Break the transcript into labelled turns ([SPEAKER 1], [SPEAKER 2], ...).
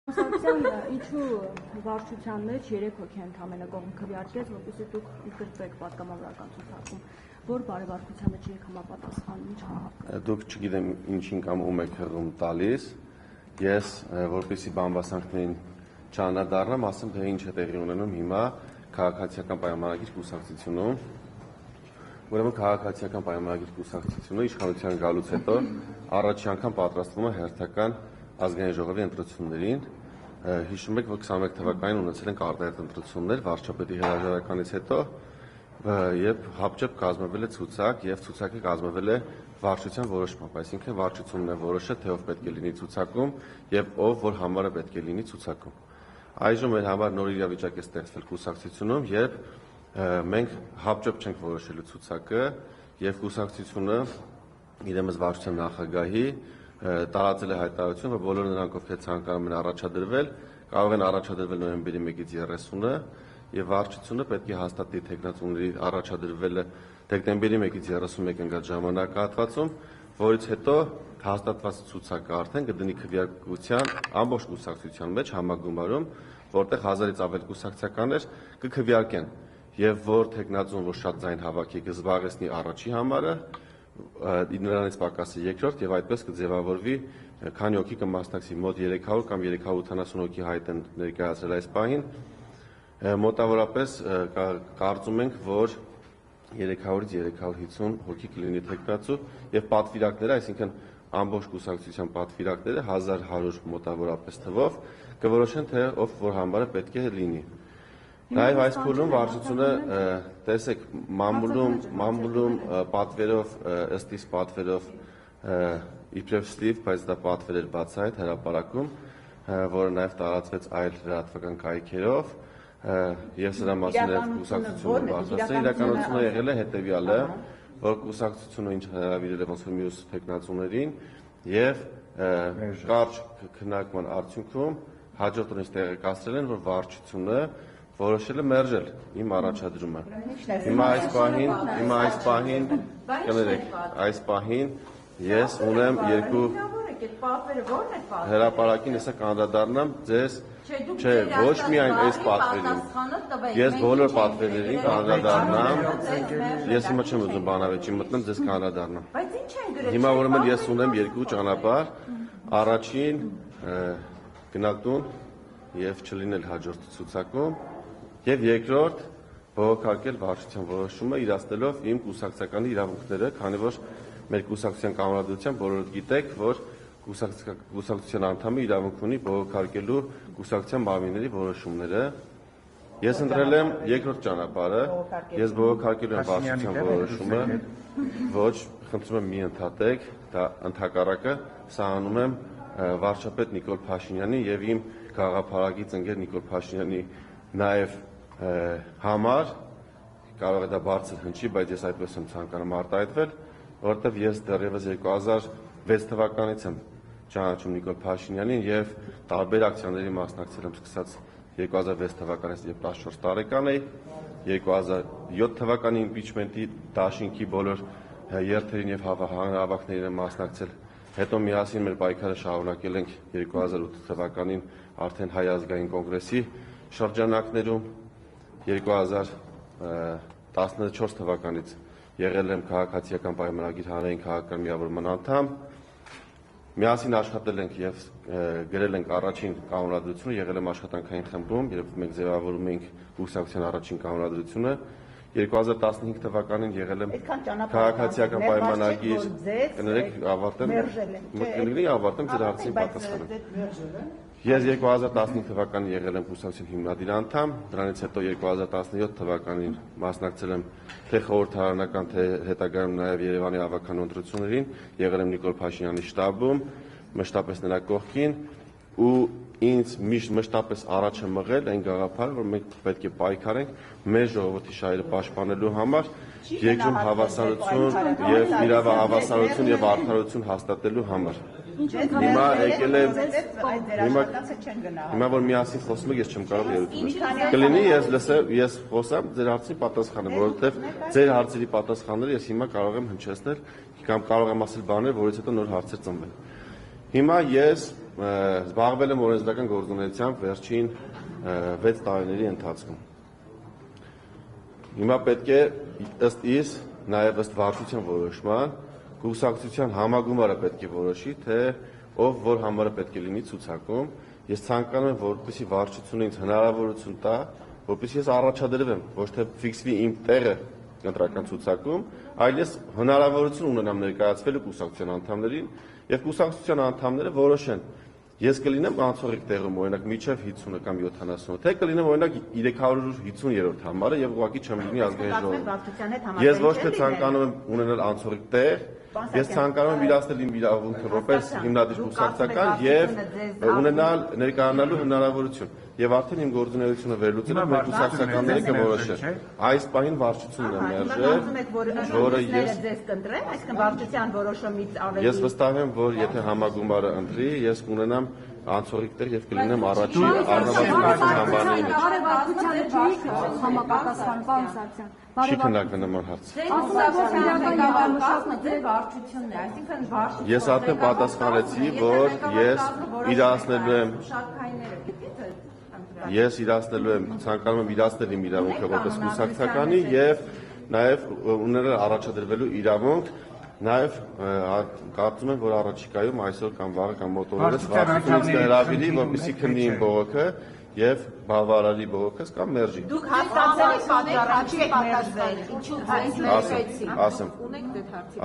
[SPEAKER 1] Սակցան ինչու վարչության մեջ 3 հոգի ընդամենը կողմ քվեարկեց, որպեսզի դուք ընդգրկվեք պատգամավորական ցուցակում, որ բարեվարկության մեջ եք համապատասխան, ինչ հավաք։
[SPEAKER 2] Դուք չգիտեմ ինչին կամ ում եք հղում տալիս, ես որպեսզի բամբասանքներին չանդրադառնամ, ասեմ թե ինչ է տեղի ունենում հիմա քաղաքացիական պայմանագիր կուսակցությունում։ Ուրեմն քաղաքացիական պայմանագիր կուսակցությունը իշխանության գալուց հետո առաջին անգամ պատրաստվում է հերթական ազգային ժողովի ընտրություններին, հիշում եք, որ 21 թվականին ունեցել ենք արտահերթ ընտրություններ վարչապետի հրաժարականից հետո, երբ հապճեպ կազմվել է ցուցակ եւ ցուցակը կազմվել է վարչության որոշմամբ, այսինքն վարչությունն է որոշել, թե ով պետք է լինի ցուցակում եւ ով որ համարը պետք է լինի ցուցակում։ Այժմ մեր համար նոր իրավիճակ է ստեղծվել կուսակցությունում, երբ մենք հապճեպ չենք որոշելու ցուցակը եւ կուսակցությունը իրենից վարչության նախագահի տարածել է հայտարարություն, որ բոլոր նրանք, ովքեր ցանկանում են առաջադրվել, կարող են առաջադրվել նոյեմբերի 1-ից 30-ը եւ վարչությունը պետք է հաստատի թեկնածուների առաջադրվելը դեկտեմբերի 1-ից 31 ընկած ժամանակահատվածում, որից հետո հաստատված ցուցակը արդեն կդնի քվեարկության ամբողջ կուսակցության մեջ համագումարում, որտեղ 1000-ից ավել կուսակցականներ կքվեարկեն եւ որ թեկնածուն, որ շատ ձայն հավաքի կզբաղեցնի առաջի համարը, նրանից պակասը երկրորդ եւ այդպես կձևավորվի քանի հոգի կմասնակցի մոտ 300 կամ 380 հոգի հայտ են ներկայացրել այս պահին մոտավորապես կարծում ենք որ 300-ից 350 հոգի կլինի թեկնածու եւ պատվիրակները, այսինքն ամբողջ կուսակցության պատվիրակները 1100 մոտավորապես թվով կորոշեն թե ով որ համարը պետք է լինի։ Նաև այս փուլում վարչությունը տեսեք մամուլում պատվերով ըստ իս պատվերով իբրև ստիվ, բայց դա պատվեր էր բացահայտ հրապարակում, որը նաև տարածվեց այլ լրատվական կայքերով եւ սրա մասին է կուսակցությունը բարձրացրել։ Իրականությունը եղել է հետեւյալը, որ կուսակցությունը ինչ հրավիրել է ոնց որ մյուս տեխնացուներին եւ կարճ քննարկման արդյունքում հաջորդ օրից տեղեկացրել են, որ վարչությունը որոշել է մերժել իմ առաջադրումը։ Հիմա այս պահին ես ունեմ երկու հրապարակին հեսա կանդրադառնամ ձեզ, չէ, ոչ միայն այս պատվերին, ես բոլոր պատվերներին կանդրադառնամ, ես հիմա չեմ ուզում բանավեճի մտնեմ, ձեզ կանդրադառնամ։ Հիմա ուրեմն ես ունեմ երկու ճանապարհ, առաջին գնալ տուն եւ չլինել հաջորդ ցուցակում եւ երկրորդ բողոքարկել վարչության որոշումը իրացնելով իմ կուսակցական իրավունքները, քանի որ մեր կուսակցության կանոնադրությամբ բոլորդ գիտեք, որ կուսակցության անդամը իրավունք ունի բողոքարկելու կուսակցության մարմինների որոշումները։ Ես ընտրել եմ երկրորդ ճանապարհը, ես բողոքարկելու եմ վարչության որոշումը, ոչ, խնդրում եմ մի ընդհատեք, դա ընդհակառակը սա անում եմ վարչապետ Նիկոլ Փաշինյանի եւ իմ գաղափարագիծ ընկեր Նիկոլ Փաշինյանի նաեւ համար, կարող է դա բարձր հնչի, բայց ես այդպես եմ ցանկանում արտահայտվել, որովհետև ես դեռևս 2006 թվականից եմ ճանաչում Նիկոլ Փաշինյանին եւ տարբեր ակցիաների մասնակցել եմ սկսած 2006 թվականից, երբ 14 տարեկան էի, 2007 թվականի իմպիչմենտի դաշինքի բոլոր երթերին եւ հանրահավաքներին եմ մասնակցել, հետո միասին մեր պայքարը շարունակել ենք 2008 թվականին արդեն հայ ազգային կոնգրեսի շրջանակներում 2014 թվականից եղել եմ քաղաքացիական պայմանագիր հանրային քաղաքական միավորման անդամ, միասին աշխատել ենք եւ գրել ենք առաջին կանոնադրությունը, եղել եմ աշխատանքային խմբում, երբ մենք ձևավորում էինք կուսակցության առաջին կանոնադրությունը, 2015 թվականին եղել եմ քաղաքացիական պայմանագիր, կներեք ավարտեմ ձեր հարցին պատասխանեմ։ Ես 2015 թվականին եղել եմ կուսակցության հիմնադիր անդամ, դրանից հետո 2017 թվականին մասնակցել եմ թե խորհրդարանական, թե հետագայում նաև Երևանի ավականու ընտրություններին, եղել եմ Նիկոլ Փաշինյանի շտաբում, մշտապես նրա կողքին ու ինձ միշտ մշտապես առաջ է մղել այն գաղափարը, որ մենք պետք է պայքարենք մեր ժողովրդի շահերը պաշտպանելու համար, երկրում հավասարություն եւ իրավահավասարություն եւ արդարություն հաստատելու համար։ Հիմա եկել եմ, հիմա որ միասին խոսում եք, ես չեմ կարող երևույթ։ Կլինի ես խոսամ, ձեր հարցի պատասխանեմ, որովհետև ձեր հարցերի պատասխանները ես հիմա կարող եմ հնչեցնել կամ կարող եմ ասել բաներ, որից հետո նոր հարցեր ծնվեն։ Հիմա ես զբաղվել եմ օրենսդրական գործունեությամբ վերջին 6 տարիների ընթացքում։ Հիմա պետք է ըստ իս, նաև ըստ վարչության որոշման, կուսակցության համագումարը պետք է որոշի, թե ով որ համարը պետք է լինի ցուցակում։ Ես ցանկանում եմ, որպեսզի վարչությունը ինձ հնարավորություն տա, որպեսզի ես առաջադրվեմ, ոչ թե ֆիքսվի իմ տեղը կենտրոնական ցուցակում, այլ ես հնարավորություն ունենամ ներկայացվելու կուսակցության անդամներին եւ կուսակցության անդամները որոշեն։ Ես կլինեմ անցողիկ տեղում, օրինակ միջև 50 կամ 70, թե կլինեմ օրինակ 350-րդ համարը եւ ուղղակի չեմ լինի ազգային ժողովում։ Ես ոչ թե ցանկանում եմ ունենալ անցողիկ տեղ, ես ցանկանում եմ իրացնել իմ իրավունքը որպես հիմնադիր կուսակցական եւ ունենալ ներկայանալու հնարավորություն։ Եվ արդեն իմ գործունեությունը վերլուծել եմ, մեր կուսակցականները կորոշեն։ Այս պահին վարչությունն է մերժել, որը ես
[SPEAKER 3] կընտրեմ, այսինքն վարչության որոշումից ավելի։
[SPEAKER 2] Ես վստահ եմ, որ եթե համագումարը ընտրի, ես կունենամ անցողիկ տեղ եւ կլինեմ առաջի առնվազն համբարների մեջ։
[SPEAKER 1] Բարեվարքությանը չի համապատասխան, պարոն Սարգսյան։
[SPEAKER 2] Չի քննարկվել նման հարց։
[SPEAKER 3] Վարչությունն է, այսինքն վարչությունը։
[SPEAKER 2] Ես արդեն պատասխանեցի, որ ես իրացնելու եմ Ես իրացնելու եմ, ցանկանում եմ իրացնել իմ իրավունքը որպես կուսակցականի եւ նաեւ ունենալ առաջադրվելու իրավունք, նաեւ կարծում եմ, որ առաջիկայում այսօր կամ վաղը կամ մոտորապես վարչությունից կհրավիրի, որպեսզի քննի իմ բողոքը եւ բավարարի բողոքս կամ մերժի։
[SPEAKER 3] Դուք հասկացել եք պատճառը, ինչու եք մերժվել, ինչու ձեզ մերժեցին։
[SPEAKER 2] Ասեմ։
[SPEAKER 3] Ունեք դե հարցի